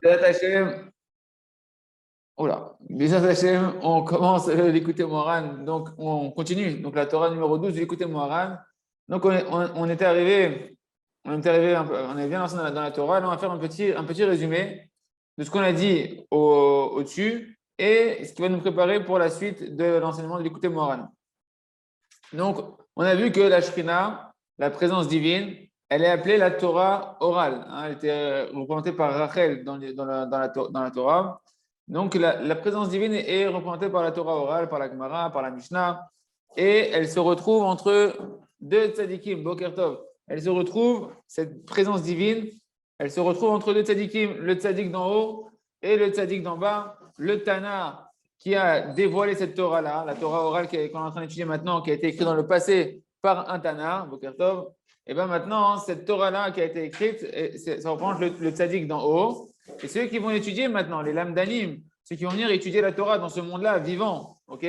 Bezrat Hashem, oula, Bezrat Hashem, on commence l'écouter Moharan, donc on continue. Donc la Torah numéro 12, l'écouter Moharan. Donc on était arrivé, on est bien lancé dans la Torah. Là, on va faire un petit résumé de ce qu'on a dit au-dessus et ce qui va nous préparer pour la suite de l'enseignement de l'écouter Moharan. Donc, on a vu que la Shrina, la présence divine, elle est appelée la Torah orale. Elle était représentée par Rachel dans la Torah. Donc, la présence divine est représentée par la Torah orale, par la Gemara, par la Mishnah. Et elle se retrouve entre deux tzadikim, Boker Tov. Elle se retrouve, cette présence divine, elle se retrouve entre deux tzadikim, le tzadik d'en haut et le tzadik d'en bas. Le Tana qui a dévoilé cette Torah-là, la Torah orale qu'on est en train d'étudier maintenant, qui a été écrite dans le passé par un Tana, Boker Tov. Et bien maintenant, cette Torah-là qui a été écrite, ça représente le tzaddik d'en haut. Et ceux qui vont étudier maintenant, les lamdanim, ceux qui vont venir étudier la Torah dans ce monde-là vivant, ok,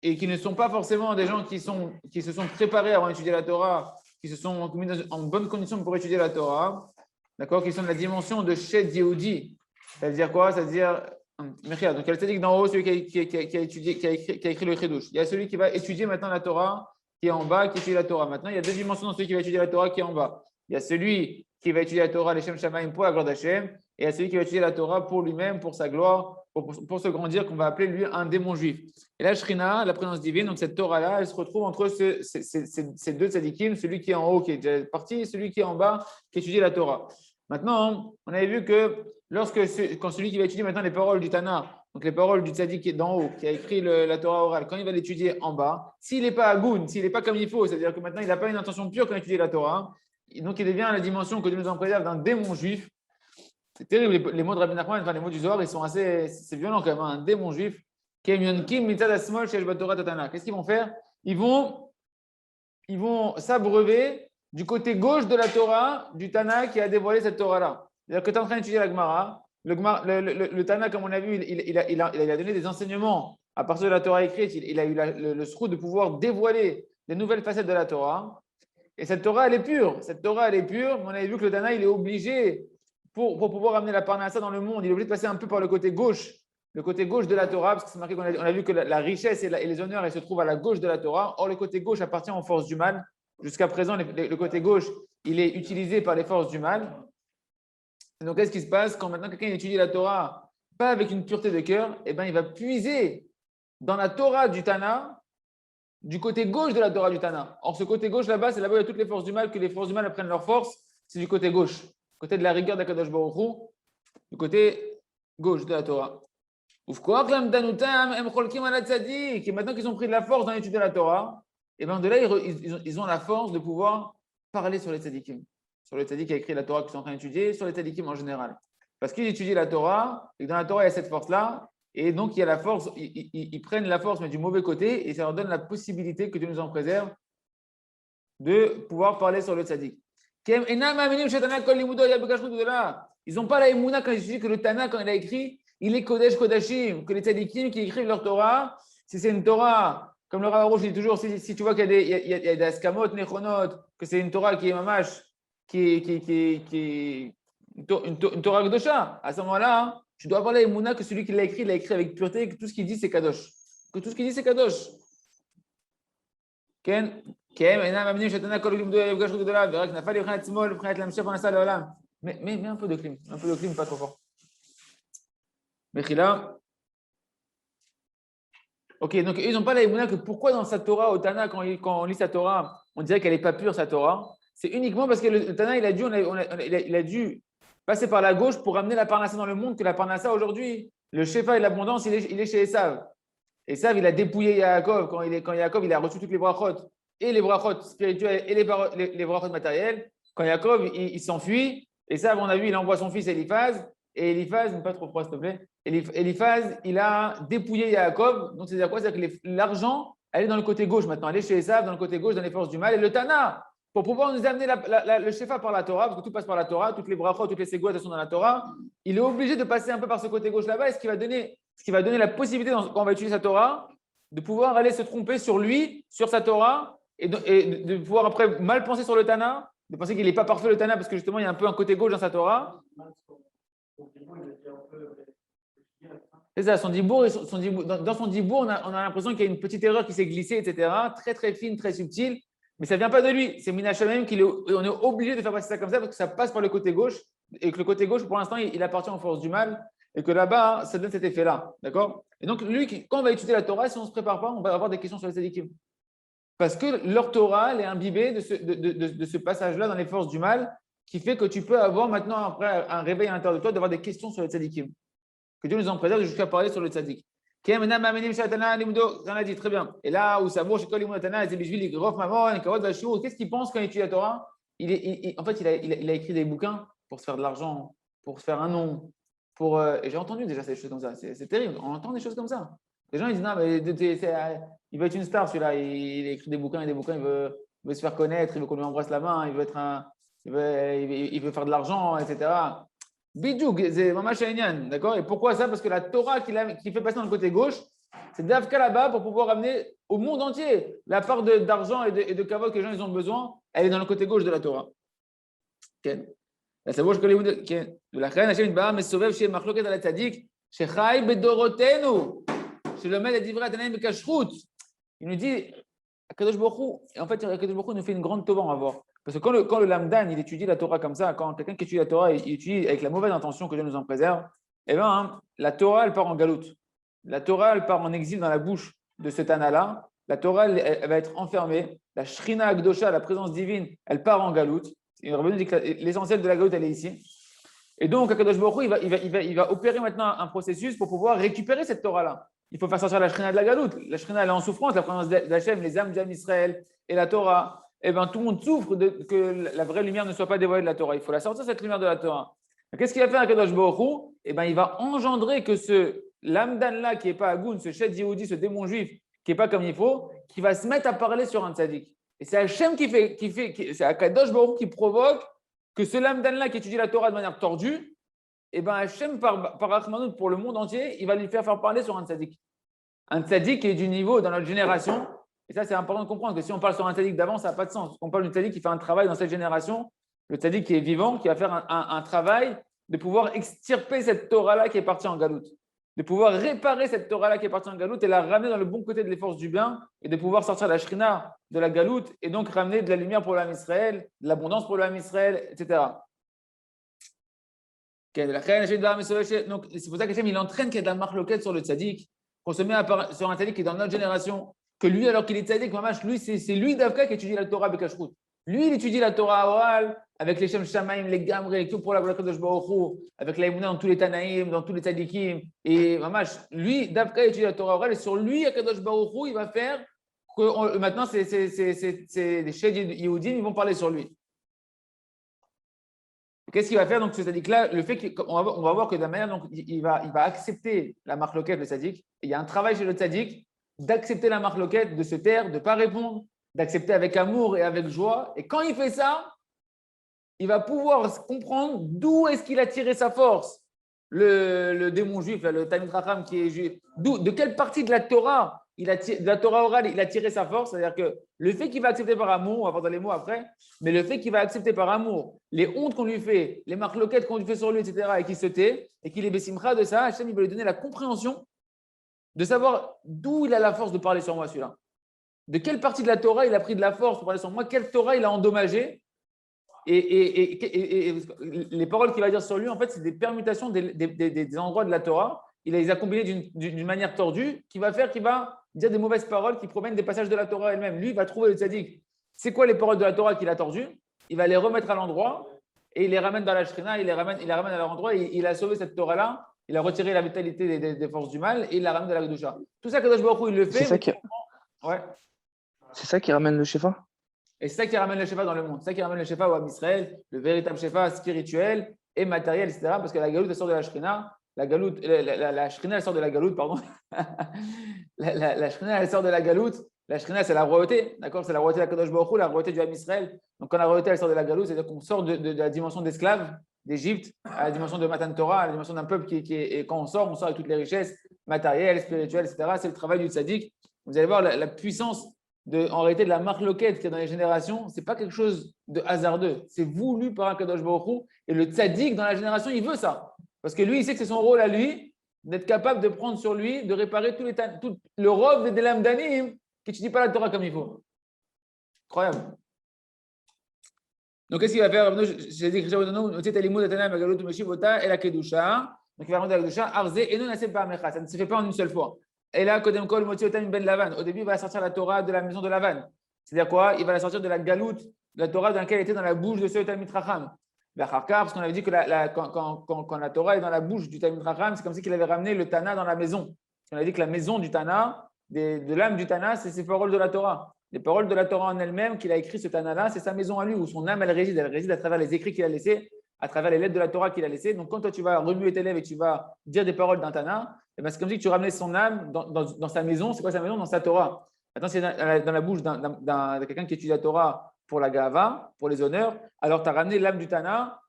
et qui ne sont pas forcément des gens qui se sont préparés avant d'étudier la Torah, qui se sont mis en bonne condition pour étudier la Torah, d'accord, qui sont de la dimension de Shed Yehudi. Ça veut dire quoi? Ça veut dire, donc il y a le tzaddik d'en haut, celui qui a écrit le Chiddush. Il y a celui qui va étudier maintenant la Torah, qui est en bas, qui étudie la Torah. Maintenant, il y a deux dimensions dans celui qui va étudier la Torah qui est en bas. Il y a celui qui va étudier la Torah, les Shem Shamaim, pour la gloire d'Hachem, et il y a celui qui va étudier la Torah pour lui-même, pour sa gloire, pour se grandir, qu'on va appeler lui un démon juif. Et la Shrina, la présence divine, donc cette Torah-là, elle se retrouve entre ces deux tzadikim, celui qui est en haut, qui est déjà parti, et celui qui est en bas, qui étudie la Torah. Maintenant, on avait vu que quand celui qui va étudier maintenant les paroles du Tana, donc les paroles du tzaddik qui est d'en haut, qui a écrit la Torah orale, quand il va l'étudier en bas, s'il n'est pas agoun, s'il n'est pas comme il faut, c'est-à-dire que maintenant il n'a pas une intention pure quand il étudie la Torah, donc il devient à la dimension que Dieu nous en préserve d'un démon juif. C'est terrible, les mots de Rabbi Nachman, enfin les mots du Zohar, ils sont c'est violent quand même, un démon juif. Qu'est-ce qu'ils vont faire? Ils vont s'abreuver du côté gauche de la Torah, du Tana qui a dévoilé cette Torah-là. C'est-à-dire que tu es en train d'étudier la Gemara, le Tana, comme on a vu, il a donné des enseignements à partir de la Torah écrite, il a eu le sroud de pouvoir dévoiler des nouvelles facettes de la Torah. Et cette Torah, elle est pure. Cette Torah, elle est pure, mais on avait vu que le Tana, il est obligé, pour pouvoir amener la parnassa dans le monde, il est obligé de passer un peu par le côté gauche de la Torah, parce que c'est marqué qu'on a vu que la richesse et les honneurs, elles se trouvent à la gauche de la Torah. Or, le côté gauche appartient aux forces du mal. Jusqu'à présent, le côté gauche, il est utilisé par les forces du mal. Et donc, qu'est-ce qui se passe quand maintenant quelqu'un étudie la Torah, pas avec une pureté de cœur, eh ben, il va puiser dans la Torah du Tana, du côté gauche de la Torah du Tana. Or, ce côté gauche là-bas, c'est là-bas où il y a toutes les forces du mal, que les forces du mal prennent leur force, c'est du côté gauche, côté de la rigueur d'Akadosh Baruch Hu, du côté gauche de la Torah. Et maintenant qu'ils ont pris de la force dans l'étude de la Torah, et bien de là, ils ont la force de pouvoir parler sur les tzadikim, sur le tzadik qui a écrit la Torah qu'ils sont en train d'étudier, sur les tzadikim en général. Parce qu'ils étudient la Torah, et que dans la Torah, il y a cette force-là, et donc il y a la force, ils prennent la force, mais du mauvais côté, et ça leur donne la possibilité, que Dieu nous en préserve, de pouvoir parler sur le tzadik. Ils n'ont pas la émouna quand ils étudient que le Tana, quand il a écrit, il est Kodesh Kodashim, que les tzadikim qui écrivent leur Torah, si c'est une Torah, comme le Rav Arush dit toujours, si tu vois qu'il y a des askamot, nechonot, que c'est une Torah qui est mamash, qui une Torah Kedosha, à ce moment-là, tu dois avoir la émouna que celui qui l'a écrit avec pureté, que tout ce qu'il dit c'est Kadosh. Que tout ce qu'il dit c'est Kadosh. Mais un peu de clim, pas trop fort. Mechila. Ok, donc ils n'ont pas la émouna que pourquoi dans sa Torah, au Tana, quand on lit sa Torah, on dirait qu'elle n'est pas pure, sa Torah. C'est uniquement parce que le Tana, il a dû passer par la gauche pour amener la parnassa dans le monde, que la parnassa aujourd'hui, le shefa et l'abondance, il est chez Esav. Esav, il a dépouillé Yaakov quand Yaakov, il a reçu toutes les brachot, et les brachot spirituelles et les brachot matérielles. Quand Yaakov, il s'enfuit, Esav, on a vu, il envoie son fils Eliphaz, et Eliphaz, pas trop froid s'il te plaît, Eliphaz, il a dépouillé Yaakov. Donc, c'est-à-dire quoi? C'est-à-dire que l'argent, elle est dans le côté gauche maintenant. Elle est chez Esav, dans le côté gauche, dans les forces du mal. Et le Tana, pour pouvoir nous amener le Shefa par la Torah, parce que tout passe par la Torah, toutes les brachot, toutes les ségouettes, elles sont dans la Torah, il est obligé de passer un peu par ce côté gauche là-bas, et ce qui va donner la possibilité, quand on va utiliser sa Torah, de pouvoir aller se tromper sur lui, sur sa Torah, et de pouvoir après mal penser sur le Tana, de penser qu'il n'est pas parfait le Tana, parce que justement, il y a un peu un côté gauche dans sa Torah. C'est ça, son dibour, dans son dibour, on a l'impression qu'il y a une petite erreur qui s'est glissée, etc. Très, très fine, très subtile. Mais ça ne vient pas de lui. C'est Mina Shamem on est obligé de faire passer ça comme ça parce que ça passe par le côté gauche. Et que le côté gauche, pour l'instant, il appartient aux forces du mal. Et que là-bas, ça donne cet effet-là. D'accord? Et donc, lui, quand on va étudier la Torah, si on ne se prépare pas, on va avoir des questions sur les tzadikim. Parce que leur Torah, elle est imbibée de ce passage-là dans les forces du mal qui fait que tu peux avoir maintenant, après un réveil à l'intérieur de toi, d'avoir des questions sur les tzadikim. Que Dieu nous en préserve jusqu'à parler sur le tzaddik. On a dit très bien. Et là où ça vaut, qu'est-ce qu'il pense quand il étudie la Torah? En fait, il a écrit des bouquins pour se faire de l'argent, pour se faire un nom. Et j'ai entendu déjà ces choses comme ça. C'est terrible. On entend des choses comme ça. Les gens ils disent non, mais il veut être une star celui-là. Il écrit des bouquins et des bouquins. Il veut se faire connaître. Il veut qu'on lui embrasse la main. Il veut faire de l'argent, etc. Bidjouk, c'est Mama Shainian, d'accord? Et pourquoi ça? Parce que la Torah qui fait passer dans le côté gauche, c'est d'Avka là-bas pour pouvoir amener au monde entier la part d'argent et de kavod que les gens ils ont besoin, elle est dans le côté gauche de la Torah. Okay. La savouche que les de la reine Hashem Ba'a Mesovev chez Machloket al Tzadik, chez Chai Bedorotenu, chez le Mel Divra Tanaim Bekashrut. Il nous dit, Akadosh Baruch Hu, et en fait, Akadosh Baruch Hu nous fait une grande tova, on va voir. Parce que quand le Lamdan, il étudie la Torah comme ça, quand quelqu'un qui étudie la Torah, il étudie avec la mauvaise intention que Dieu nous en préserve, eh bien, la Torah, elle part en galoute. La Torah, elle part en exil dans la bouche de ce Tana-là. La Torah, elle va être enfermée. La Shrina Akdosha, la présence divine, elle part en galoute. L'essentiel de la galoute, elle est ici. Et donc, Akadosh Baruch Hu, il va opérer maintenant un processus pour pouvoir récupérer cette Torah-là. Il faut faire sortir la Shrina de la galoute. La Shrina, elle est en souffrance, la présence d'Hachem, les âmes d'Am Israël et la Torah. Eh bien, tout le monde souffre que la vraie lumière ne soit pas dévoilée de la Torah. Il faut la sortir, cette lumière de la Torah. Qu'est-ce qu'il va faire Akadosh Baruch Hu? Eh bien, il va engendrer que ce Lamdan-là, qui n'est pas Agoun, ce Shed Yehudi, ce démon juif, qui n'est pas comme il faut, qui va se mettre à parler sur un tzaddik. Et c'est Hachem c'est Akadosh Baruch Hu qui provoque que ce Lamdan-là qui étudie la Torah de manière tordue, eh bien, Hachem, par Rachmanout, pour le monde entier, il va lui faire parler sur un tzaddik. Un tzaddik qui est du niveau dans notre génération. Et ça, c'est important de comprendre que si on parle sur un tzaddik d'avant, ça n'a pas de sens. On parle d'un tzaddik qui fait un travail dans cette génération, le tzaddik qui est vivant, qui va faire un travail de pouvoir extirper cette Torah-là qui est partie en galoute, de pouvoir réparer cette Torah-là qui est partie en galoute et la ramener dans le bon côté de l'effort du bien et de pouvoir sortir la shrina de la galoute et donc ramener de la lumière pour l'âme Israël, de l'abondance pour l'âme Israël, etc. Donc, c'est pour ça qu'Hachem, il entraîne qu'il y a de la marloquette sur le tzaddik, qu'on se met sur un tzaddik qui est dans notre génération, que lui, alors qu'il est tzaddik, lui, c'est lui d'Avka qui étudie la Torah Bekashrut. Lui, il étudie la Torah orale avec les Shem Shamaim, les Gamre, tout pour la Kadosh Baruch Hu, avec la Emunah dans tous les Tanaïm, dans tous les tzaddikim. Et mamash, lui, d'Avka étudie la Torah orale et sur lui, Kadosh Baruch Hu, il va faire que maintenant, c'est les Shed Yehudim, ils vont parler sur lui. Qu'est-ce qu'il va faire donc ce tzaddik-là? Le fait qu'on va voir que de la manière donc il va accepter la marque loquette, le tzaddik. Il y a un travail chez le tzaddik d'accepter la marque loquette, de se taire, de ne pas répondre, d'accepter avec amour et avec joie. Et quand il fait ça, il va pouvoir comprendre d'où est-ce qu'il a tiré sa force. Le démon juif, le Talmid Chacham qui est juif, de quelle partie de la Torah de la Torah orale, il a tiré sa force, c'est-à-dire que le fait qu'il va accepter par amour, on va voir dans les mots après, mais le fait qu'il va accepter par amour les hontes qu'on lui fait, les marloquettes qu'on lui fait sur lui, etc., et qu'il se tait, et qu'il est bessimcha de ça, Hachem, il va lui donner la compréhension de savoir d'où il a la force de parler sur moi, celui-là. De quelle partie de la Torah il a pris de la force pour parler sur moi, quelle Torah il a endommagé, et les paroles qu'il va dire sur lui, en fait, c'est des permutations des endroits de la Torah. Il les a combinés d'une manière tordue qui va faire qu'il va dire des mauvaises paroles qui proviennent des passages de la Torah elle-même. Lui, il va trouver le tzaddik. C'est quoi les paroles de la Torah qu'il a tordues? Il va les remettre à l'endroit et il les ramène dans la Shrina, il les ramène à leur endroit. Il a sauvé cette Torah-là, il a retiré la vitalité des forces du mal et il la ramène de la Kedusha. Tout ça, Kadosh Baruch Hu, il le fait. C'est ça qui ramène le Shefa? Et c'est ça qui ramène le Shefa dans le monde. C'est ça qui ramène le Shefa au Am Israël, le véritable Shefa spirituel et matériel, etc. Parce que la Galoute, elle sort de la Shrina. La Shrina, elle sort de la Galoute, pardon. la Shrina, elle sort de la Galoute. La Shrina, c'est la royauté, d'accord? C'est la royauté de la Kadosh Baruch Hu, la royauté du Am Israël. Donc, quand la royauté, elle sort de la Galoute, c'est-à-dire qu'on sort de la dimension d'esclave d'Égypte à la dimension de Matan Torah, à la dimension d'un peuple et quand on sort avec toutes les richesses matérielles, spirituelles, etc. C'est le travail du tzaddik. Vous allez voir la puissance en réalité de la marque loquette qu'il y a dans les générations. Ce n'est pas quelque chose de hasardeux. C'est voulu par un Kadosh Baruch Hu. Et le tzaddik dans la génération, il veut ça. Parce que lui, il sait que c'est son rôle à lui d'être capable de prendre sur lui, de réparer tout le rov des lames d'anim qui n'étudie pas la Torah comme il faut. Incroyable. Donc, qu'est-ce qu'il va faire? J'ai dit, et la Kedusha. Donc, il va rendre la Kedusha, Arze, et non, ça ne se fait pas en une seule fois. Et là, Kodem Kol, Motiotam Ben Lavan. Au début, il va sortir la Torah de la maison de Lavan. C'est-à-dire quoi? Il va la sortir de la galoute, de la Torah dans laquelle elle était dans la bouche de ce Talmid Chacham. Parce qu'on avait dit que quand la Torah est dans la bouche du Talmid Chacham, c'est comme si qu'il avait ramené le Tana dans la maison. On avait dit que la maison du Tana, de l'âme du Tana, c'est ses paroles de la Torah. Les paroles de la Torah en elle-même, qu'il a écrit ce Tana-là, c'est sa maison à lui, où son âme, elle réside à travers les écrits qu'il a laissés, à travers les lettres de la Torah qu'il a laissées. Donc, quand toi, tu vas remuer tes lèvres et tu vas dire des paroles d'un Tana, eh ben, c'est comme si tu ramenais son âme dans sa maison. C'est quoi sa maison? Dans sa Torah. Maintenant, c'est dans la bouche de quelqu'un qui étudie la Torah pour la Gava, pour les honneurs. Alors, tu as ramené l'âme du Tana,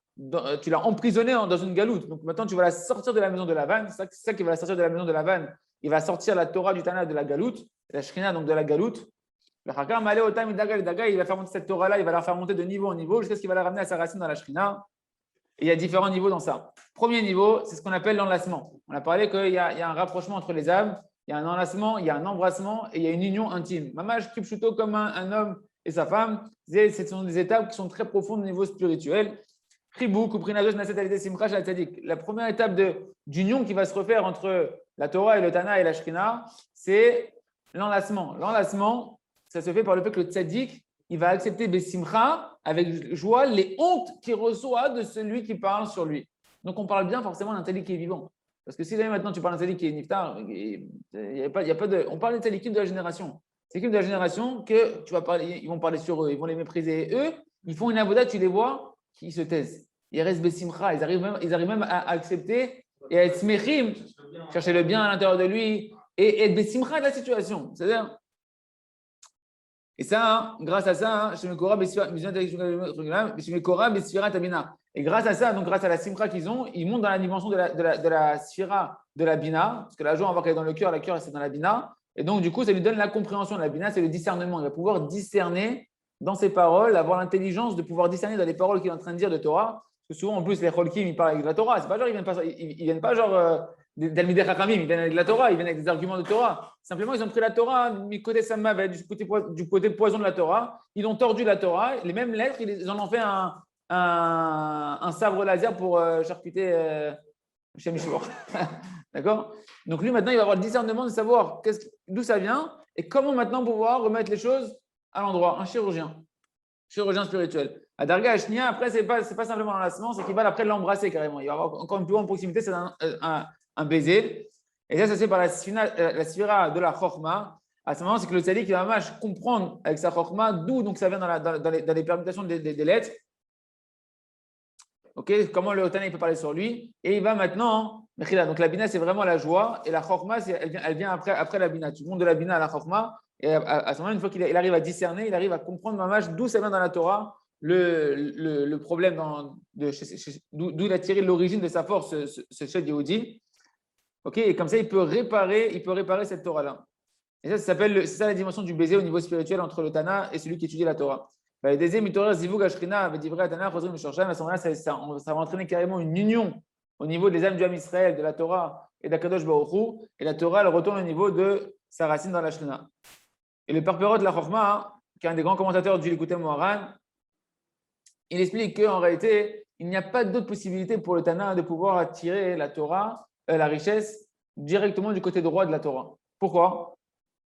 tu l'as emprisonné dans une galoute. Donc, maintenant, tu vas la sortir de la maison de la vanne. C'est ça qui va la sortir de la maison de la vanne. Il va sortir la Torah du Tana de la galoute, la Shrina, donc de la galoute. Il va faire monter cette Torah-là, il va la faire monter de niveau en niveau jusqu'à ce qu'il va la ramener à sa racine dans la Shrina. Et il y a différents niveaux dans ça. Premier niveau, c'est ce qu'on appelle l'enlacement. On a parlé qu'il y a un rapprochement entre les âmes, il y a un enlacement, il y a un embrassement et il y a une union intime. Mamash Kipchuto comme un homme et sa femme, ce sont des étapes qui sont très profondes au niveau spirituel. La première étape d'union qui va se refaire entre la Torah et le Tana et la Shrina, c'est l'enlacement. L'enlacement, ça se fait par le fait que le tzaddik, il va accepter Bessimcha avec joie les hontes qu'il reçoit de celui qui parle sur lui. Donc, on parle bien forcément d'un tzaddik qui est vivant. Parce que si jamais maintenant tu parles d'un tzaddik qui est niftar, on parle des tzaddikim de la génération. C'est l'équipe de la génération que tu vas parler, ils vont parler sur eux, ils vont les mépriser. Et eux, ils font une avoda, tu les vois, qui se taisent. Ils restent Bessimcha, ils arrivent même à accepter et à être smechim, chercher le bien à l'intérieur de lui et être Bessimcha de la situation. C'est-à-dire. Et ça, grâce à ça, et grâce à ça, donc grâce à la simcha qu'ils ont, ils montent dans la dimension de la sphira de la bina, parce que la joie, on voit qu'elle est dans le cœur, la cœur, c'est dans la bina. Et donc, du coup, ça lui donne la compréhension de la bina, c'est le discernement. Il va pouvoir discerner dans ses paroles, avoir l'intelligence de pouvoir discerner dans les paroles qu'il est en train de dire de Torah. Parce que souvent, en plus, les cholkim, ils parlent avec de la Torah. C'est pas genre, ils viennent pas genre d'Almideh Chachamim, ils viennent avec de la Torah, ils viennent avec des arguments de Torah. Simplement, ils ont pris la Torah, du côté Sammavet, du côté poison de la Torah. Ils ont tordu la Torah. Les mêmes lettres, ils en ont fait un sabre laser pour charcuter Shem Yishur. D'accord? Donc lui, maintenant, il va avoir le discernement de savoir d'où ça vient et comment maintenant pouvoir remettre les choses à l'endroit. Un chirurgien spirituel. À Darga Ashnia, après, c'est pas simplement l'enlacement, c'est qu'il va après l'embrasser carrément. Il va avoir encore une plus grande proximité, c'est un baiser. Et ça se fait par la sphira de la chorma. À ce moment, c'est que le tzaddik va comprendre avec sa chorma d'où donc ça vient dans les permutations des lettres. Okay, comment le Tana peut parler sur lui. Et il va maintenant, donc la bina, c'est vraiment la joie. Et la chorma, elle vient après la bina. Tu montes de la bina à la chorma. Et à ce moment, une fois qu'il arrive à discerner, il arrive à comprendre d'où ça vient dans la Torah, le problème, d'où il a tiré l'origine de sa force, ce Shad Yehudi. Et comme ça, il peut réparer cette Torah-là. Et ça c'est ça la dimension du baiser au niveau spirituel entre le Tana et celui qui étudie la Torah. À ce moment-là, ça va entraîner carrément une union au niveau des âmes du Ham Israël, de la Torah et d'Akadosh Baruch Hu. Et la Torah, elle retourne au niveau de sa racine dans la Shrina. Et le Parperot de la Chorma, qui est un des grands commentateurs du Likutei Moharan, il explique qu'en réalité, il n'y a pas d'autre possibilité pour le Tana de pouvoir attirer la Torah, la richesse, directement du côté droit de la Torah. Pourquoi?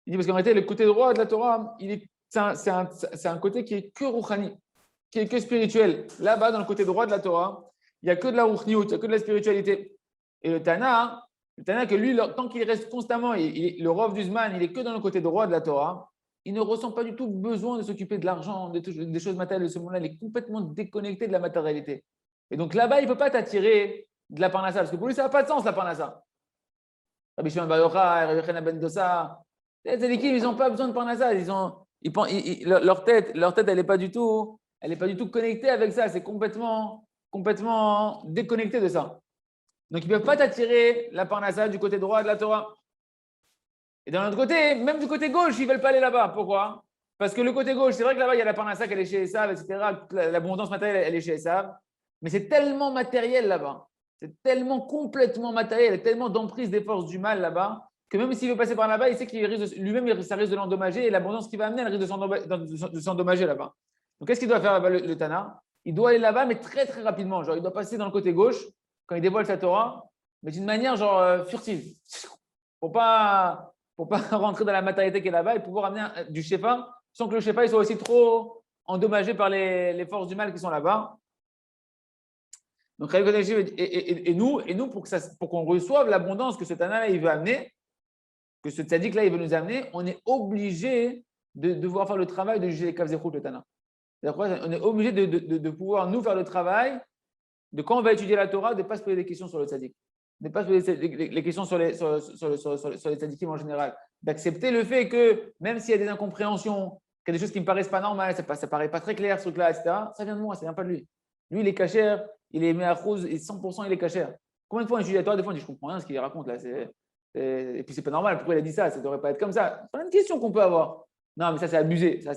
Il dit parce qu'en réalité, le côté droit de la Torah, c'est un côté qui est que rouchani, qui est que spirituel. Là-bas, dans le côté droit de la Torah, il n'y a que de la rouchniout, il n'y a que de la spiritualité. Et le Tana que lui, tant qu'il reste constamment, le Rov du Zman, il est que dans le côté droit de la Torah, il ne ressent pas du tout besoin de s'occuper de l'argent, des choses matérielles de ce monde-là. Il est complètement déconnecté de la matérialité. Et donc là-bas, il ne peut pas t'attirer de la parnassa, parce que pour lui, ça n'a pas de sens, la parnassa. Rabbi Shimon Bar Yochai, Rabbi Yochanan ben Dosa, les tzadikim, ils n'ont pas besoin de parnassa. Leur tête, elle n'est pas du tout connectée avec ça. C'est complètement déconnecté de ça. Donc, ils ne peuvent pas t'attirer la parnassa du côté droit de la Torah. Et d'un autre côté, même du côté gauche, ils ne veulent pas aller là-bas. Pourquoi? Parce que le côté gauche, c'est vrai que là-bas, il y a la parnassa qui est chez Esav, etc. L'abondance matérielle, elle est chez Esav. Mais c'est tellement matériel là-bas. C'est tellement complètement matériel, il y a tellement d'emprise des forces du mal là-bas, que même s'il veut passer par là-bas, il sait qu'il risque lui-même, ça risque de l'endommager et l'abondance qu'il va amener, elle risque de s'endommager là-bas. Donc, qu'est-ce qu'il doit faire là-bas, le Tana? Il doit aller là-bas, mais très, très rapidement. Genre, il doit passer dans le côté gauche quand il dévoile sa Torah, mais d'une manière genre furtive. Pour pas, pour pas rentrer dans la matérialité qui est là-bas et pouvoir amener du Shefa sans que le Shefa soit aussi trop endommagé par les forces du mal qui sont là-bas. Donc, et nous pour qu'on reçoive l'abondance que ce Tana-là, il veut amener, que ce tzaddik-là, il veut nous amener, on est obligé de devoir faire le travail de juger les kavzechut, le Tana. On est obligé de pouvoir nous faire le travail de quand on va étudier la Torah, de ne pas se poser des questions sur le tzaddik, de ne pas se poser les questions sur les tzaddikim en général, d'accepter le fait que même s'il y a des incompréhensions, qu'il y a des choses qui ne me paraissent pas normales, ça ne paraît pas très clair ce truc-là, etc., ça vient de moi, ça ne vient pas de lui. Lui, il est cachère, il est méachrouz, et 100% il est cachère. Combien de fois on étudie la Torah, des fois on dit je ne comprends rien ce qu'il raconte là, et puis c'est pas normal, pourquoi il a dit ça, ça ne devrait pas être comme ça. C'est plein de questions qu'on peut avoir. Non, mais ça c'est abusé, ça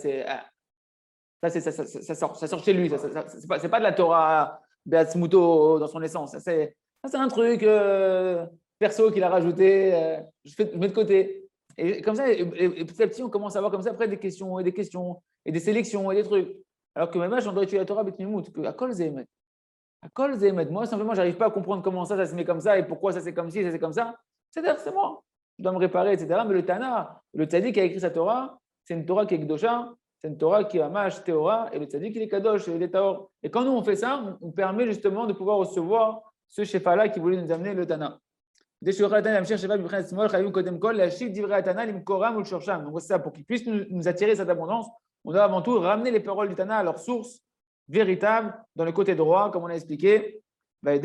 sort chez lui, c'est pas de la Torah Beatzmuto dans son essence, ça c'est un truc perso qu'il a rajouté, je mets de côté. Et comme ça, et petit à petit, on commence à avoir comme ça après des questions et des sélections et des trucs. Alors que même on doit étudier la Torah Betnimout, à Kol Zemet. À Kol Zemet. Moi, simplement, je n'arrive pas à comprendre comment ça se met comme ça et pourquoi ça c'est comme ci, ça c'est comme ça. C'est-à-dire, c'est moi. Je dois me réparer, etc. Mais le Tana, le Tzaddik qui a écrit sa Torah, c'est une Torah qui est Gdosha, c'est une Torah qui est Amash, Théora, et le Tzaddik il est Kadosh, il est Taor. Et quand nous on fait ça, on permet justement de pouvoir recevoir ce Shefa-là qui voulait nous amener le Tana. Donc c'est ça, pour qu'il puisse nous attirer cette abondance, on doit avant tout ramener les paroles du Tana à leur source véritable dans le côté droit, comme on a expliqué. Et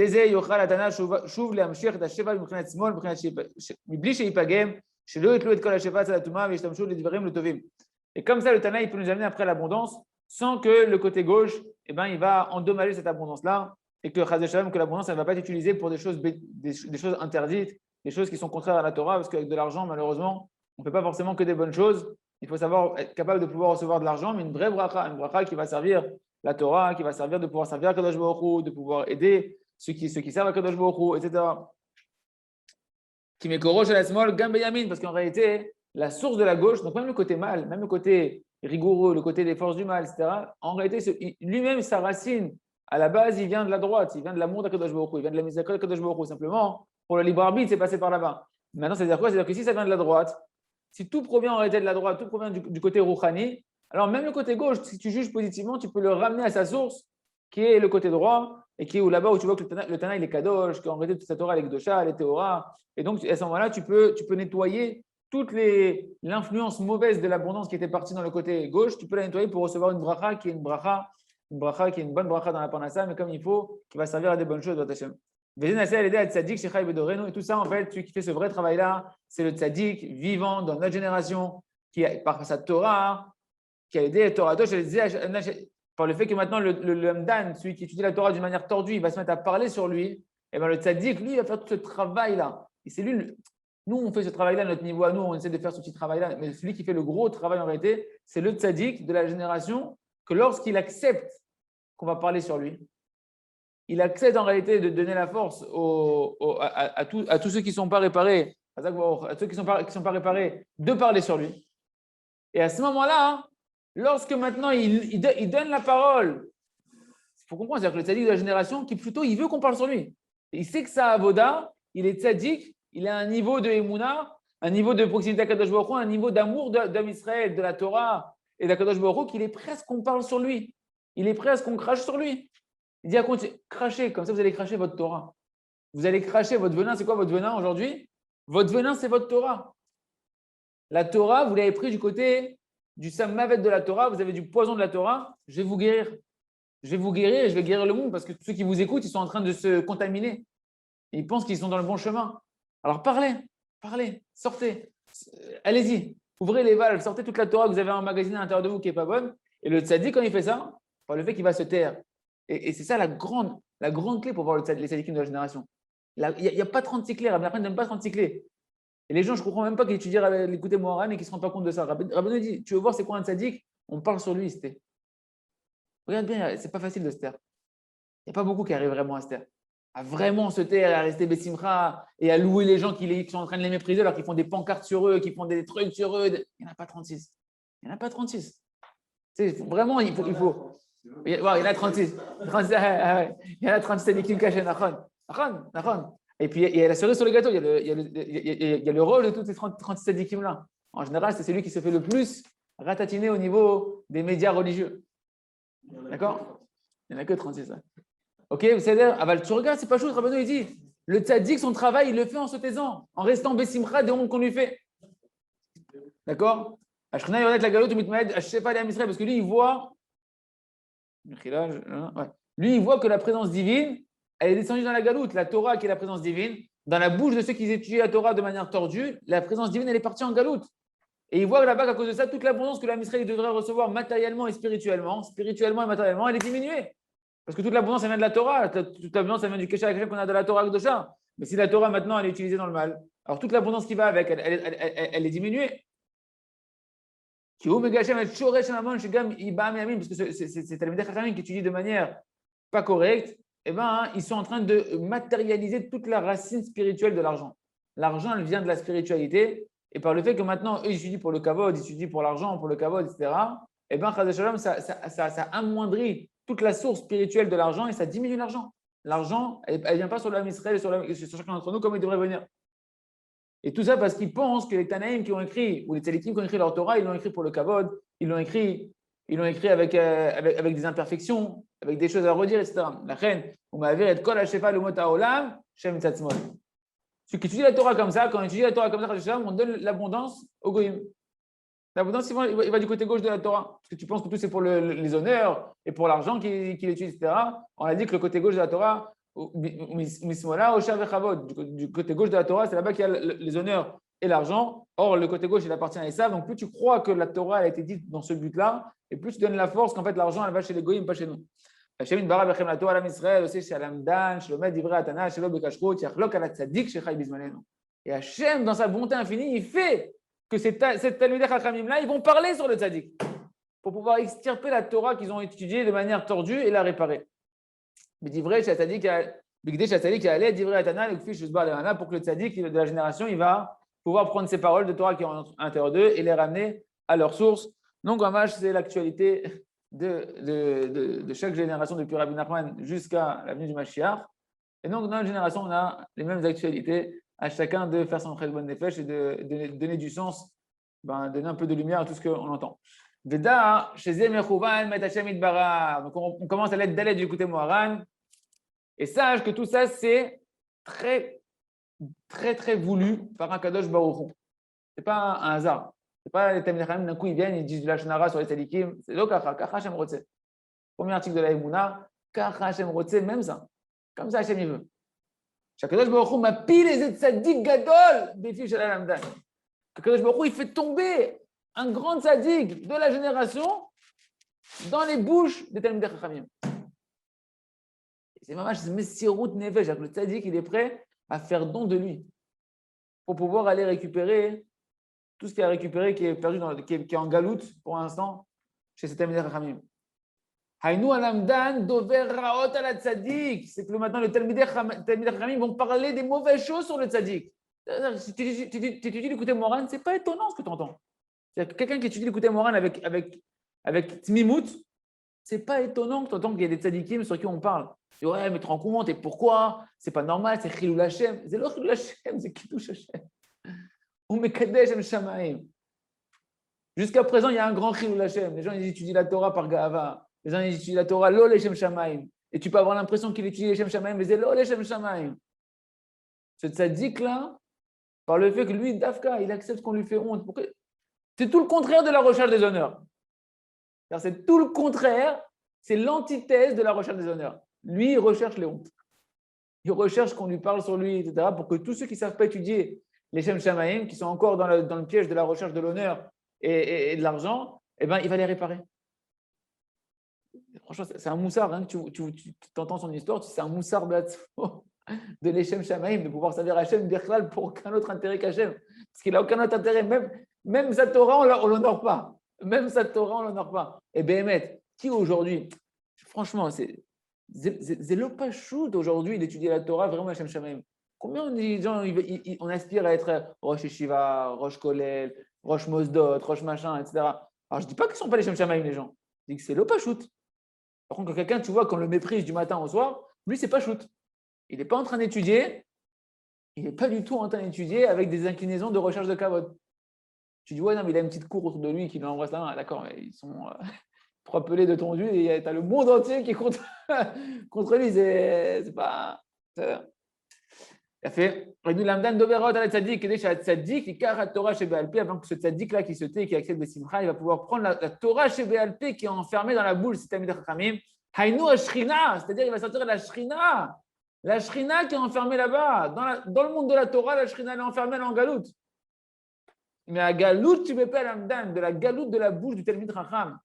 comme ça, le Tana, il peut nous amener après l'abondance sans que le côté gauche, il va endommager cette abondance-là et que que l'abondance ne va pas être utilisée pour des choses interdites, des choses qui sont contraires à la Torah, parce qu'avec de l'argent, malheureusement, on ne fait pas forcément que des bonnes choses. Il faut savoir être capable de pouvoir recevoir de l'argent, mais une bracha qui va servir la Torah, qui va servir de pouvoir servir à Kadosh Baruch Hu, de pouvoir aider ceux qui servent à Kadosh Baruch Hu, etc. Qui met Korosh à la small, Gambe Yamin, parce qu'en réalité, la source de la gauche, donc même le côté mal, même le côté rigoureux, le côté des forces du mal, etc., en réalité, lui-même, sa racine, à la base, il vient de la droite, il vient de l'amour d'Akadosh Baruch Hu, il vient de la miséricorde d'Akadosh Baruch Hu. Simplement, pour le libre arbitre, c'est passé par là-bas. Maintenant, c'est-à-dire quoi? C'est-à-dire que si ça vient de la droite, si tout provient en réalité de la droite, tout provient du côté Rouhani, alors même le côté gauche, si tu juges positivement, tu peux le ramener à sa source, qui est le côté droit, et qui est là-bas où tu vois que le Tana, il est Kadosh, qu'en réalité, toute sa Torah, elle est Kdosha, elle est Théora. Et donc, à ce moment-là, tu peux nettoyer toute l'influence mauvaise de l'abondance qui était partie dans le côté gauche, tu peux la nettoyer pour recevoir une bracha qui est une bracha qui est une bonne bracha dans la parnassa, mais comme il faut, qui va servir à des bonnes choses, Hashem. Et tout ça, en fait, celui qui fait ce vrai travail-là, c'est le tzaddik vivant dans notre génération, qui, par sa Torah, qui a aidé Torah par le fait que maintenant le Hamdan, celui qui étudie la Torah d'une manière tordue, il va se mettre à parler sur lui, et bien le tzaddik, lui, il va faire tout ce travail-là. Et c'est lui, nous, on fait ce travail-là à notre niveau à nous, on essaie de faire ce petit travail-là, mais celui qui fait le gros travail en réalité, c'est le tzaddik de la génération que lorsqu'il accepte qu'on va parler sur lui, il accepte en réalité de donner la force à tous ceux qui ne sont pas réparés, à ceux qui sont pas réparés, de parler sur lui. Et à ce moment-là, lorsque maintenant il donne la parole, il faut comprendre, c'est-à-dire que le tzaddik de la génération, qui plutôt, il veut qu'on parle sur lui. Il sait que ça a avoda, il est tzaddik, il a un niveau de Emouna, un niveau de proximité à Kadosh Baruch Hu, un niveau d'amour d'homme Israël, de la Torah et d'Akadosh Baruch Hu, qu'il est prêt à ce qu'on parle sur lui. Il est prêt à ce qu'on crache sur lui. Il dit à crachez, comme ça vous allez cracher votre Torah. Vous allez cracher votre venin. C'est quoi votre venin aujourd'hui? Votre venin, c'est votre Torah. La Torah, vous l'avez pris du côté du Sammavet de la Torah, vous avez du poison de la Torah. Je vais vous guérir. Je vais vous guérir et je vais guérir le monde parce que tous ceux qui vous écoutent, ils sont en train de se contaminer. Et ils pensent qu'ils sont dans le bon chemin. Alors parlez, sortez. Allez-y, ouvrez les valves, sortez toute la Torah que vous avez en magasin à l'intérieur de vous qui n'est pas bonne. Et le tzaddik, quand il fait ça, par le fait qu'il va se taire. Et c'est ça la grande clé pour voir les tzaddikim de la génération. Il n'y a pas 36 clés, Rabbi Nachman ne donne pas 36 clés. Et les gens, je ne comprends même pas qu'ils étudient l'écouter Moharan et qu'ils ne se rendent pas compte de ça. Rabbi nous dit, tu veux voir c'est quoi un tzaddik? On parle sur lui, c'était. Regarde bien, c'est pas facile de se taire. Il n'y a pas beaucoup qui arrivent vraiment à se taire. à vraiment se taire, à rester Bessimcha et à louer les gens qui sont en train de les mépriser alors qu'ils font des pancartes sur eux, qui font des trucs sur eux. Il n'y en a pas 36. Il n'y en a pas 36. Vraiment, il faut. Il y en a 36. 36 il y en a 36 tzadikim cachés. Et puis, il y a la cerise sur le gâteau. Il y a le rôle de tous ces 36 tzadikim-là. En général, c'est celui qui se fait le plus ratatiner au niveau des médias religieux. D'accord? Il n'y en a que 36. Hein. Ok, vous savez, tu regardes, c'est pas chaud. Rabbeinu, il dit le tzaddik, son travail, il le fait en se taisant, en restant bessimcha des hontes qu'on lui fait. D'accord? Parce que lui, il voit. Lui, il voit que la présence divine, elle est descendue dans la galoute. La Torah, qui est la présence divine, dans la bouche de ceux qui étudient la Torah de manière tordue, la présence divine, elle est partie en galoute. Et il voit là-bas qu'à cause de ça, toute l'abondance que l'âme Israël devrait recevoir matériellement et spirituellement et matériellement, elle est diminuée. Parce que toute l'abondance, elle vient de la Torah. Toute l'abondance, elle vient du Kesha Hashem qu'on a de la Torah Kedosha. Mais si la Torah, maintenant, elle est utilisée dans le mal, alors toute l'abondance qui va avec, elle est diminuée. Parce que c'est Talmidei Chachamim qui étudie de manière pas correcte, eh ben, ils sont en train de matérialiser toute la racine spirituelle de l'argent. L'argent, elle vient de la spiritualité, et par le fait que maintenant, eux, ils étudient pour le kavod, ils étudient pour l'argent, pour le kavod, etc., eh ben, Chazé Shalom, ça amoindrit toute la source spirituelle de l'argent et ça diminue l'argent. L'argent, elle ne vient pas sur l'âme Israël, sur chacun d'entre nous comme il devrait venir. Et tout ça parce qu'ils pensent que les Tanaïm qui ont écrit, ou les Tzadikim qui ont écrit leur Torah, ils l'ont écrit pour le kavod, ils l'ont écrit avec des imperfections, avec des choses à redire, etc. La reine, on m'a vu être kol hashefa le mot haolam, shem tzatzmol. Ceux qui étudient la Torah comme ça, quand on étudie la Torah comme ça, on donne l'abondance au goyim. L'abondance, il va du côté gauche de la Torah. Parce que tu penses que tout c'est pour les honneurs et pour l'argent qu'il étudie, etc. On a dit que le côté gauche de la Torah, du côté gauche de la Torah, c'est là-bas qu'il y a les honneurs et l'argent. Or, le côté gauche, il appartient à Esav. Donc, plus tu crois que la Torah a été dite dans ce but-là, et plus tu donnes la force qu'en fait, l'argent, elle va chez les goyim, pas chez nous. Et Hachem, dans sa bonté infinie, il fait que ces Talmidei Chachamim-là, ils vont parler sur le tzaddik pour pouvoir extirper la Torah qu'ils ont étudiée de manière tordue et la réparer. Mais d'ivrei tzaddik allait d'ivrei atana le kfi shusba le'ana pour que le tzaddik de la génération, il va pouvoir prendre ces paroles de Torah qui sont à l'intérieur d'eux et les ramener à leur source. Donc, Gamash, c'est l'actualité de chaque génération depuis Rabbi Nachman jusqu'à l'avenue du Mashiach. Et donc, dans notre génération, on a les mêmes actualités, à chacun de faire son cheshbon nefesh et de donner du sens, donner un peu de lumière à tout ce qu'on entend. Veda, chez Zemechouvan, Met Hashem Itbarach. Donc, on commence à l'être d'aller du côté Moharan. Et sache que tout ça, c'est très, très, très voulu par un Kadosh Baruch Hu. Ce n'est pas un hasard. Ce n'est pas les Talmidei Chachamim, d'un coup, ils viennent, ils disent du Lashon Hara sur les tzadikim. C'est lo kacha, kacha Hashem Rotze. Premier article de la Emouna, kacha Hashem Rotze, même ça. Comme ça, Hashem, il veut. Kadosh Baruch Hu m'a pilé les tzadik gadol, Befi Shalal Hamdan. Kadosh Baruch Hu, il fait tomber un grand tzadik de la génération dans les bouches des Talmidei Chachamim. C'est mamash, c'est Messirut Nefesh, le tzadik, il est prêt à faire don de lui pour pouvoir aller récupérer tout ce qu'il a récupéré, qui est perdu, qui est en galoute pour l'instant chez ces Talmidei Chachamim. Haïnou alamdan dover raot ala tzadik. C'est que maintenant, les Talmidei Chachamim vont parler des mauvaises choses sur le tzadik. Si tu étudies l'écouter Moran, ce n'est pas étonnant ce que tu entends. C'est-à-dire que quelqu'un qui étudie l'écouter Moran avec Tmimout, ce n'est pas étonnant que tu entends qu'il y a des tzadikim sur qui on parle. Et ouais, mais tu te rends compte, et pourquoi? C'est pas normal, c'est Chilul Hashem. C'est le Chilul Hashem, c'est Kiddush Hashem. Ou Mekadesh Hashem Shamaim. Jusqu'à présent, il y a un grand Chilul Hashem. Les gens, ils étudient la Torah par Ga'ava. Les gens, ils étudient la Torah, Lo Leshem Shamaim. Et tu peux avoir l'impression qu'il étudie Leshem Shamaim, mais c'est Lo Leshem Shamaim. Ce tzaddik-là, par le fait que lui, Dafka, il accepte qu'on lui fait honte. Pourquoi? C'est tout le contraire de la recherche des honneurs. Car c'est tout le contraire, c'est l'antithèse de la recherche des honneurs. Lui, il recherche les hontes. Il recherche qu'on lui parle sur lui, etc., pour que tous ceux qui ne savent pas étudier les Shem Shamaim, qui sont encore dans le piège de la recherche de l'honneur et de l'argent, eh ben, il va les réparer. Franchement, c'est un moussard. Hein, tu entends son histoire, c'est un moussard de l'Eshem Shamaim, de pouvoir servir Hachem Birklal pour aucun autre intérêt qu'Hachem. Parce qu'il n'a aucun autre intérêt. Même sa Torah, on ne l'honore pas. Même sa Torah, on ne l'honore pas. Et Béhémet, qui aujourd'hui, franchement, C'est le pachout aujourd'hui d'étudier la Torah vraiment Hashem Shamaim. Combien de gens on aspire à être Rosh Yeshiva, Rosh Kolel, Rosh Mosdot, Rosh machin, etc. Alors je ne dis pas qu'ils ne sont pas les Shem Shamaim les gens. Je dis que c'est le pachout. Par contre, quand quelqu'un, tu vois, qu'on le méprise du matin au soir, lui, c'est pachout. Il n'est pas en train d'étudier. Il n'est pas du tout en train d'étudier avec des inclinaisons de recherche de kavod. Tu dis, ouais, non, mais il a une petite cour autour de lui qui lui embrasse la main. D'accord, mais ils sont trois pelés de tondu et tu as le monde entier qui est contre, contre lui. C'est pas. Il a fait. Lamdan Doverot al Tzadik, Tzadik, il kara Torah chez BLP, avant que ce Tzadik-là qui se tait, qui accepte le Simcha, il va pouvoir prendre la Torah chez BLP qui est enfermée dans la boule, c'est Tamid Chachamim. Haïnou Ashrina, c'est-à-dire il va sortir la Shrina. La Shrina qui est enfermée là-bas. Dans le monde de la Torah, la Shrina elle est enfermée, elle est en galoute. Mais à galoute, tu ne peux pas l'amdan, de la galoute de la bouche du Talmid Chacham,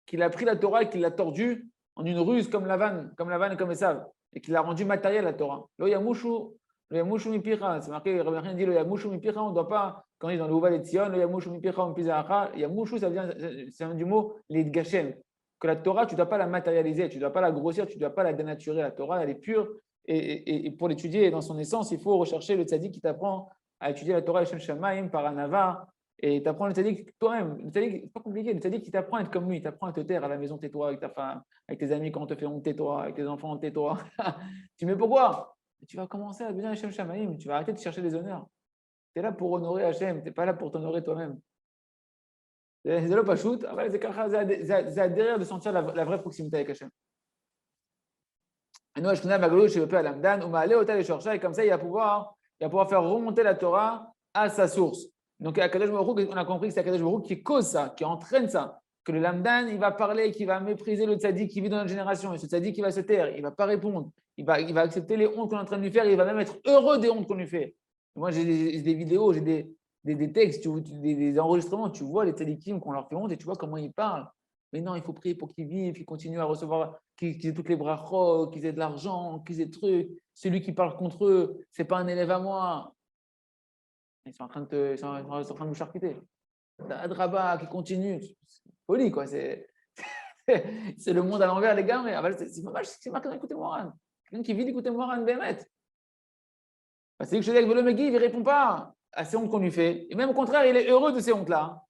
qu'il a pris la Torah et qu'il l'a tordue en une ruse comme Lavan et comme Esav, et qu'il a rendu matériel la Torah. Lo yamushu mipicha. C'est marqué, Rabbi Nachman dit lo yamushu mipicha, on ne doit pas, quand on est dans le Ouval et Tzion, lo yamushu mipicha on pizacha. Yamushu, ça vient du mot l'idgashem. Que la Torah, tu ne dois pas la matérialiser, tu ne dois pas la grossir, tu ne dois pas la dénaturer. La Torah, elle est pure. Et pour l'étudier dans son essence, il faut rechercher le tzaddik qui t'apprend à étudier la Torah et Shem Shamaim par Anava. Et tu apprends le tzaddik toi-même. Le tzaddik, c'est pas compliqué. Le tzaddik qui t'apprend à être comme lui. Il t'apprend à te taire à la maison, tais-toi avec ta femme, avec tes amis quand on te fait honte, tais-toi, avec tes enfants, tais-toi. Tu mets pourquoi? Tu vas commencer à devenir Hashem Shamaim. Tu vas arrêter de chercher des honneurs. Tu es là pour honorer Hashem. Tu n'es pas là pour t'honorer toi-même. C'est le pachout, c'est derrière de sentir la vraie proximité avec Hachem. Et nous, Ashkenaz, Magalo, je ne veux pas l'Amdan, ou Ma'ale, Otal et Shorcha, et comme ça, il va pouvoir faire remonter la Torah à sa source. Donc, Akadosh Baruch Hu, on a compris que c'est Akadosh Baruch Hu qui cause ça, qui entraîne ça. Que le Lamdan, il va parler, qui va mépriser le tzaddik qui vit dans notre génération. Et ce tzaddik, il va se taire, il ne va pas répondre. Il va accepter les hontes qu'on est en train de lui faire, il va même être heureux des hontes qu'on lui fait. Moi, j'ai des vidéos, j'ai des textes, des enregistrements, tu vois les tzaddikim qu'on leur fait honte et tu vois comment ils parlent. Mais non, il faut prier pour qu'ils vivent, qu'ils continuent à recevoir, qu'ils aient toutes les brachot, qu'ils aient de l'argent, qu'ils aient des trucs. Celui qui parle contre eux, ce n'est pas un élève à moi. Ils sont en train de nous charcuter. Adraba qui continue. C'est folie, quoi. C'est le monde à l'envers, les gars. Mais c'est marqué dans l'écouter Moran. Quelqu'un qui vit d'écouter Moran, Bémet. C'est que je dis avec le Megui, il ne répond pas à ces hontes qu'on lui fait. Et même au contraire, il est heureux de ces hontes-là.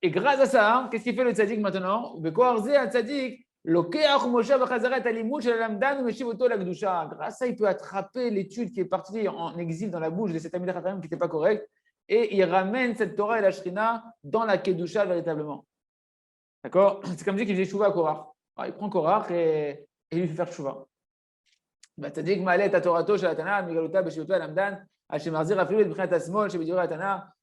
Et grâce à ça, qu'est-ce qu'il fait le tzaddik maintenant? Grâce à ça, il peut attraper l'étude qui est partie en exil dans la bouche de cet ami qui n'était pas correct et il ramène cette Torah et la Shrina dans la Kedusha véritablement. D'accord? C'est comme dit qu'il faisait Shuvah à Korach. Il prend Korach et il lui fait faire Shuvah. tzaddik ma'ale ta Torato shel Atana, migaluta b'shivuto al-amdan, Hashem marzir afilu et b'chinat asmol shebidurei Atana.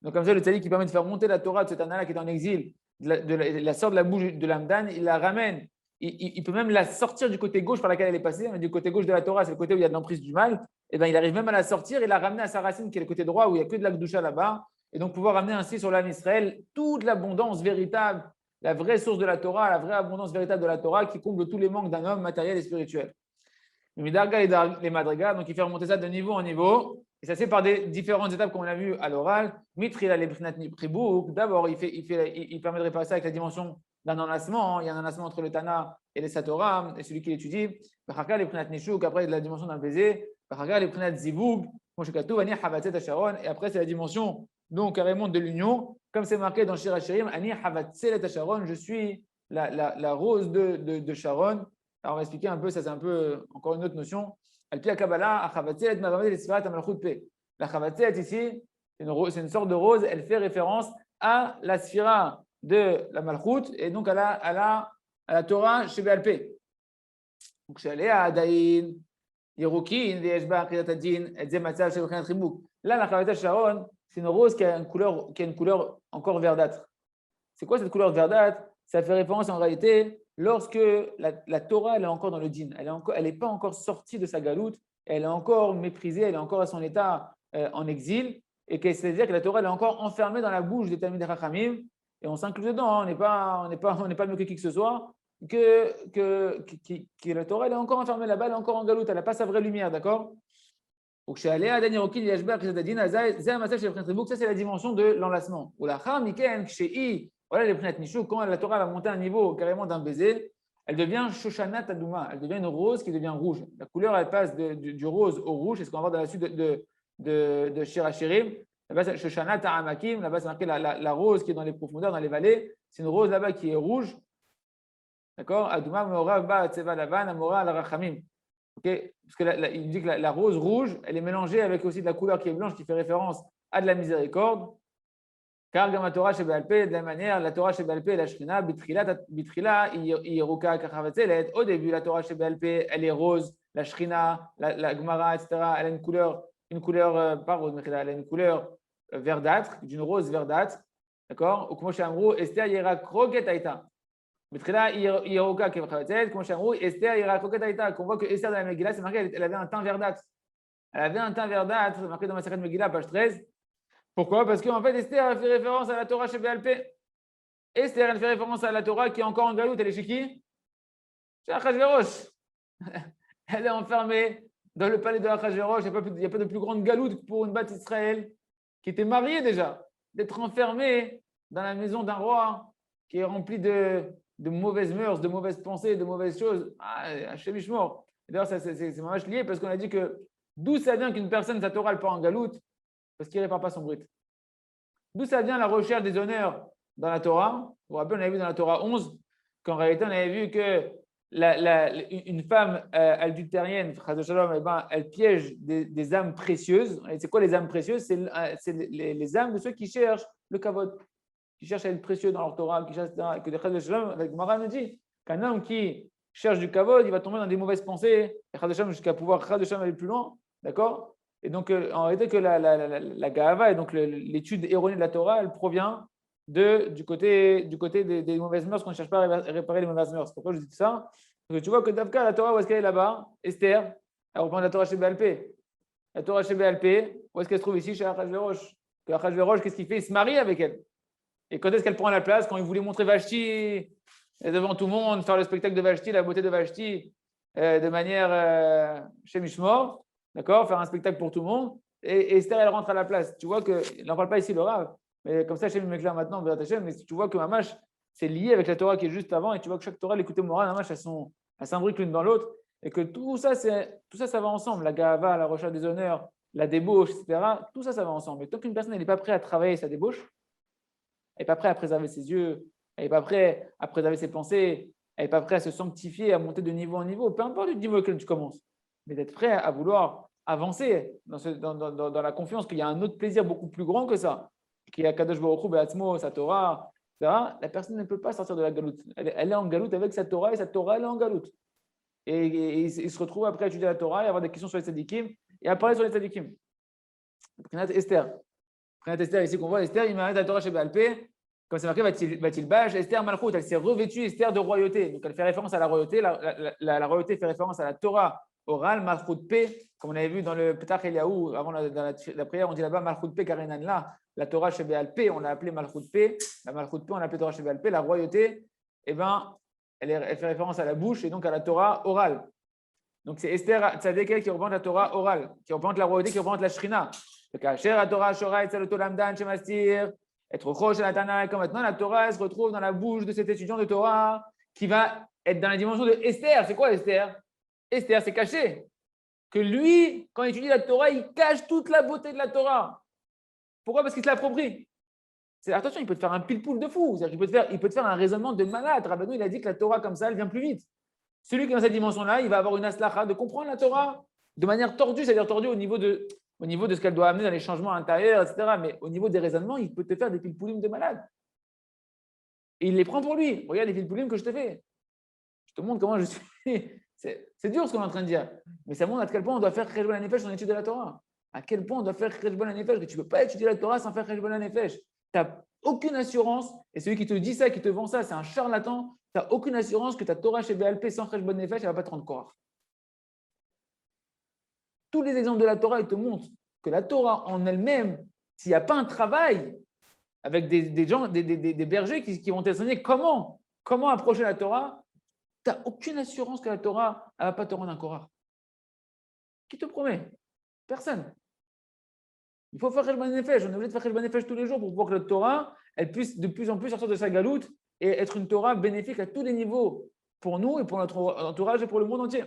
Donc, comme ça, le tzaddik qui permet de faire monter la Torah de cet Anna qui est en exil, la sort de la bouche de l'Amdan, il la ramène. Il peut même la sortir du côté gauche par laquelle elle est passée. Mais du côté gauche de la Torah, c'est le côté où il y a de l'emprise du mal. Et bien, il arrive même à la sortir et la ramener à sa racine qui est le côté droit où il n'y a que de la Gdusha là-bas. Et donc, pouvoir ramener ainsi sur l'âme Israël toute l'abondance véritable, la vraie source de la Torah, la vraie abondance véritable de la Torah qui comble tous les manques d'un homme matériel et spirituel. Les madrigas, donc il fait remonter ça de niveau en niveau, et ça c'est par des différentes étapes qu'on a vu à l'oral. Mitrila les pribouk, d'abord il permet de réparer ça avec la dimension d'un enlacement. Il y a un enlacement entre le Tana et les Satora, et celui qui l'étudie. Bachaka les prinat nishuk, après la dimension d'un baiser. Bachaka les prinat zivug, et après c'est la dimension donc carrément de l'union, comme c'est marqué dans Shir HaShirim, Ani Havatzelet Sharon, je suis la rose de Sharon. Alors, on va expliquer un peu, ça c'est un peu encore une autre notion. Al-Pi Kabbalah, Achavatzelet Mavamed et Sfirat Amalchut Pe. La Chavatzelet ici, c'est une sorte de rose, elle fait référence à la Sphira de la Malchut et donc à la Torah chez Béalpé. Donc, chez Aléa, Adaïn, Yerukin, Veshba, Kridatadin, Edzematzal, Shebekhan Tribuk. Là, la Chavatzelet Sharon, c'est une rose qui a une couleur encore verdâtre. C'est quoi cette couleur verdâtre? Ça fait référence en réalité lorsque la Torah elle est encore dans le din, elle n'est pas encore sortie de sa galoute, elle est encore méprisée, elle est encore à son état en exil, et c'est-à-dire que la Torah elle est encore enfermée dans la bouche des Talmidei Chachamim, et on s'inclut dedans, on n'est pas mieux que qui que ce soit, que la Torah elle est encore enfermée là-bas, elle est encore en galoute, elle n'a pas sa vraie lumière, d'accord? Ça c'est la dimension de l'enlacement. Voilà les Prinat Nishuk, quand la Torah va monter à un niveau carrément d'un baiser, elle devient Shoshana Tadouma, elle devient une rose qui devient rouge. La couleur, elle passe du rose au rouge, c'est ce qu'on va voir dans la suite de Shir Hashirim. Là-bas, c'est Shoshana Ta'amakim, là-bas, c'est marqué la rose qui est dans les profondeurs, dans les vallées. C'est une rose là-bas qui est rouge. D'accord? Adouma Meora Ba Tseva Lavan, Amora Al Rachamim. Okay? Parce qu'il dit que la rose rouge, elle est mélangée avec aussi de la couleur qui est blanche, qui fait référence à de la miséricorde. Car la Torah chez Béalpé, de la manière, la Torah chez Béalpé, la Shrina, Bitrila, Iruka, Kachavatzelet. Au début, la Torah chez Béalpé, elle est rose, la Shrina, la Gemara, etc. Elle a une couleur, pas rose, elle a une couleur verdâtre, d'une rose verdâtre. D'accord? Ou comme chez Amrou, Esther Yera Kroget Aïta. Bitrila, Iruka, Kachavatzelet. Comme chez Amrou, Esther Yera Kroget Aïta. Qu'on voit que Esther dans la Megillah, c'est marqué, elle avait un teint verdâtre. Elle avait un teint verdâtre, c'est marqué dans ma série de Megillah, page 13. Pourquoi? Parce qu'en fait, Esther a fait référence à la Torah chez Béalpé. Esther, elle fait référence à la Torah qui est encore en galoute. Elle est chez qui? Chez Achashverosh. Elle est enfermée dans le palais de Achashverosh. Il n'y a pas de plus grande galoute pour une bâtisse Israël qui était mariée déjà, d'être enfermée dans la maison d'un roi qui est rempli de mauvaises mœurs, de mauvaises pensées, de mauvaises choses. Hachem Ishmor. D'ailleurs, c'est vraiment lié parce qu'on a dit que d'où ça vient qu'une personne, sa Torah, elle part en galoute? Parce qu'il ne répare pas son brut. D'où ça vient la recherche des honneurs dans la Torah? Vous vous rappelez, on avait vu dans la Torah 11 qu'en réalité, on avait vu que une femme adultérienne, elle piège des âmes précieuses. Et c'est quoi les âmes précieuses? C'est les âmes de ceux qui cherchent le kavod, qui cherchent à être précieux dans leur Torah, qui cherchent, etc. Et que des Shalom, avec Mara nous dit qu'un homme qui cherche du kavod, il va tomber dans des mauvaises pensées, jusqu'à pouvoir aller plus loin. D'accord? Et donc, en réalité, que la Gahava et donc l'étude erronée de la Torah, elle provient du côté des mauvaises mœurs, qu'on ne cherche pas à réparer les mauvaises mœurs. Pourquoi je dis ça? Parce que tu vois que Davka, la Torah, où est-ce qu'elle est là-bas? Esther, elle reprend la Torah chez Béalpé. La Torah chez Béalpé, où est-ce qu'elle se trouve ici? Chez Achashverosh. Que Achashverosh, qu'est-ce qu'il fait? Il se marie avec elle. Et quand est-ce qu'elle prend la place? Quand il voulait montrer Vashti devant tout le monde, faire le spectacle de Vashti, la beauté de Vashti, de manière chez Mishmor. D'accord? Faire un spectacle pour tout le monde. Et Esther, elle rentre à la place. Tu vois que, il n'en parle pas ici, le Rav, mais comme ça, Hachem m'éclaire maintenant, mais tu vois que Mamash, c'est lié avec la Torah qui est juste avant, et tu vois que chaque Torah, l'écouter moral, Mamash, elles s'imbriquent l'une dans l'autre, et que tout ça, ça va ensemble. La Gahava, la recherche des honneurs, la débauche, etc. Tout ça, ça va ensemble. Et tant qu'une personne n'est pas prête à travailler sa débauche, elle n'est pas prête à préserver ses yeux, elle n'est pas prête à préserver ses pensées, elle n'est pas prête à se sanctifier, à monter de niveau en niveau, peu importe le niveau auquel tu commences, mais d'être prêt à vouloir avancer dans la confiance qu'il y a un autre plaisir beaucoup plus grand que ça, qui est Kadosh Baruch Hu, Be'atzmo, sa Torah, etc. La personne ne peut pas sortir de la galoute. Elle est en galoute avec sa Torah et sa Torah, elle est en galoute. Et il se retrouve après à étudier la Torah et avoir des questions sur les tzadikim et à parler sur les tzadikim. Prenat Esther. Prenat Esther, ici qu'on voit Esther, il m'arrête la Torah chez Béalpé. Comme c'est marqué, va-t-il bâche, Esther Malchut, elle s'est revêtue Esther de royauté. Donc elle fait référence à la royauté. La royauté fait référence à la Torah orale, Malchut P, comme on avait vu dans le Petach Eliyahu, avant dans la prière, on dit là-bas Malchut P Karenanla, la Torah chez Béalpé, on l'a appelée Malchut P, la Malchut P, on l'a appelée Torah chez Béalpé, la royauté, eh ben, elle fait référence à la bouche et donc à la Torah orale. Donc c'est Esther Tzadékel qui représente la Torah orale, qui représente la royauté, qui représente la Shrina. Donc la Torah Shora et Tzalotolamdan Shemastir, être Rosh à la Tana, quand maintenant la Torah elle se retrouve dans la bouche de cet étudiant de Torah qui va être dans la dimension de Esther. C'est quoi Esther? Esther, c'est caché. Que lui, quand il étudie la Torah, il cache toute la beauté de la Torah. Pourquoi? Parce qu'il se l'approprie. Attention, il peut te faire un pile-poule de fou. Il peut te faire un raisonnement de malade. Rabbeinu, il a dit que la Torah, comme ça, elle vient plus vite. Celui qui est dans cette dimension-là, il va avoir une aslacha de comprendre la Torah de manière tordue, c'est-à-dire tordue au niveau de ce qu'elle doit amener dans les changements intérieurs, etc. Mais au niveau des raisonnements, il peut te faire des pile-poulim de malade. Et il les prend pour lui. Regarde les pile-poulim que je te fais. Je te montre comment je suis. C'est dur ce qu'on est en train de dire, mais ça montre à quel point on doit faire Cheshbon HaNefesh dans l'étude de la Torah. À quel point on doit faire Cheshbon HaNefesh, que tu ne peux pas étudier la Torah sans faire Cheshbon HaNefesh. Tu n'as aucune assurance, et celui qui te dit ça, qui te vend ça, c'est un charlatan. Tu n'as aucune assurance que ta Torah chez BLP sans Cheshbon HaNefesh, elle ne va pas te rendre Korach. Tous les exemples de la Torah, ils te montrent que la Torah en elle-même, s'il n'y a pas un travail avec des gens, des bergers qui vont t'enseigner comment approcher la Torah, tu n'as aucune assurance que la Torah ne va pas te rendre un Korach. Qui te promet? Personne. Il faut faire Cheshbon HaNefesh. On est obligé de faire Cheshbon HaNefesh tous les jours pour voir que la Torah, elle puisse de plus en plus sortir de sa galoute et être une Torah bénéfique à tous les niveaux pour nous et pour notre entourage et pour le monde entier.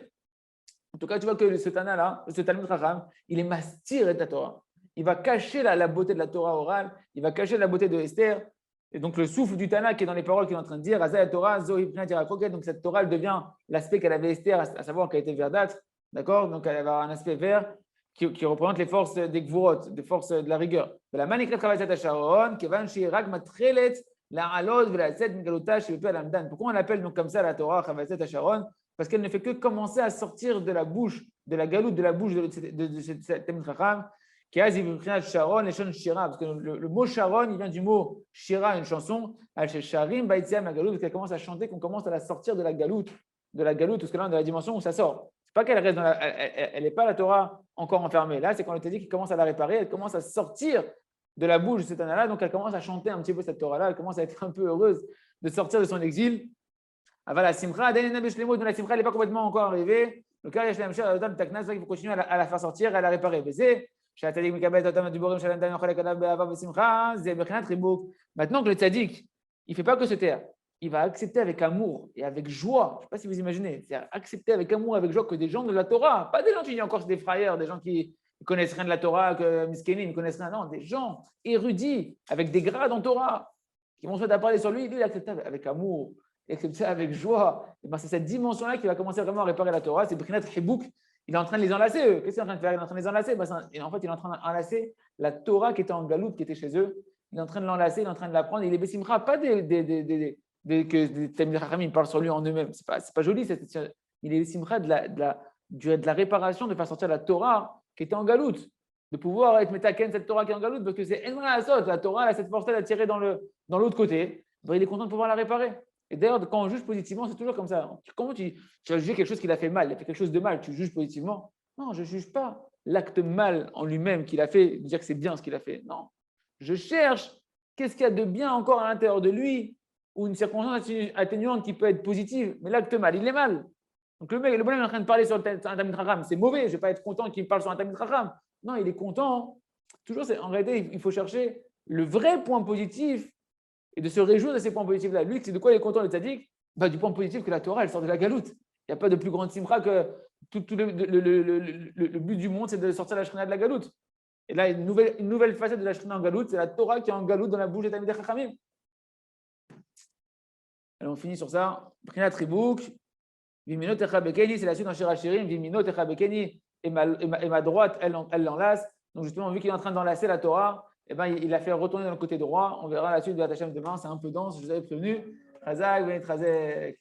En tout cas, tu vois que ce Tana-là, ce Talmud Chacham, il est mastir et ta Torah. Il va cacher la beauté de la Torah orale, il va cacher la beauté de Esther. Et donc, le souffle du Tana qui est dans les paroles qu'il est en train de dire, Azaya Torah, Zohi Pnat Yirakoket, donc cette Torah, elle devient l'aspect qu'elle avait Esther, à savoir qu'elle était verdâtre, d'accord? Donc, elle va avoir un aspect vert qui représente les forces des Gvurot, des forces de la rigueur. La Manikret Chavatzat Hasharon, Kevan Shirak Matrelet, la Alot, Velaset, Migalota, Shivepe Alamdan. Pourquoi on l'appelle donc comme ça la Torah Chavatzat Hasharon? Parce qu'elle ne fait que commencer à sortir de la bouche, de la galoute, de la bouche de cette Talmid Chacham, qui a Sharon et Shon Shira, parce que le mot Sharon, il vient du mot Shira, une chanson, Sharim, Baïtiam, la galoute, parce qu'elle commence à chanter, qu'on commence à la sortir de la galoute, parce que là, on est dans la dimension où ça sort. C'est pas qu'elle reste dans elle n'est pas la Torah encore enfermée. Là, c'est quand le Tzadik qui commence à la réparer, elle commence à sortir de la bouche de cette Anna-là, donc elle commence à chanter un petit peu cette Torah-là, elle commence à être un peu heureuse de sortir de son exil. La simcha, donc la simcha, elle n'est pas complètement encore arrivée. Le cas, il faut continuer à la faire sortir, à la réparer. Maintenant que le tzaddik, il ne fait pas que se taire, il va accepter avec amour et avec joie. Je ne sais pas si vous imaginez, c'est accepter avec amour, avec joie que des gens de la Torah, pas des gens qui encore des frayeurs, des gens qui ne connaissent rien de la Torah, que Miskenim ne connaissent rien, non, des gens érudits avec des grades en Torah qui vont se mettre à parler sur lui, il accepte avec amour. Et accepter ça avec joie, et ben c'est cette dimension-là qui va commencer vraiment à réparer la Torah. C'est Brinat Hibouk, il est en train de les enlacer, eux. Qu'est-ce qu'il est en train de faire? Il est en train de les enlacer. Et en fait, il est en train d'enlacer la Torah qui était en galoute, qui était chez eux. Il est en train de l'enlacer, il est en train de l'apprendre. Il est Bessimcha, pas que des Talmid Chachamim parlent sur lui en eux-mêmes. C'est pas joli. Il est Bessimcha de la réparation, de faire sortir la Torah qui était en galoute. De pouvoir être Metaken, cette Torah qui est en galoute, parce que c'est Enra Asot. La Torah, elle a cette force-là de tirer dans l'autre côté. Ben, il est content de pouvoir la réparer. Et d'ailleurs, quand on juge positivement, c'est toujours comme ça. Comment tu vas juger quelque chose qu'il a fait mal? Il a fait quelque chose de mal, tu juges positivement? Non, je ne juge pas l'acte mal en lui-même qu'il a fait, dire que c'est bien ce qu'il a fait. Non. Je cherche qu'est-ce qu'il y a de bien encore à l'intérieur de lui, ou une circonstance atténuante qui peut être positive, mais l'acte mal, il est mal. Donc le bonhomme est en train de parler sur un Talmid Chacham, c'est mauvais, je ne vais pas être content qu'il parle sur un Talmid Chacham. Non, il est content. Toujours, en réalité, il faut chercher le vrai point positif et de se réjouir de ces points positifs-là. Lui, c'est de quoi il est content, le tzaddik? Du point positif que la Torah, elle sort de la galoute. Il n'y a pas de plus grande simra que le but du monde, c'est de sortir la shrina de la galoute. Et là, une nouvelle facette de la shrina en galoute, c'est la Torah qui est en galoute dans la bouche des Talmidei Chachamim. Alors, on finit sur ça. Prinat Ribouk, Vimino Techa Bekeni, c'est la suite dans Shir Hashirim. Vimino Techa Bekeni, et ma droite, elle l'enlace. Donc, justement, vu qu'il est en train d'enlacer la Torah, eh ben, il a fait retourner dans le côté droit. On verra la suite de la Tachem demain. C'est un peu dense, je vous avais prévenu. Chazak, Benit Chazek.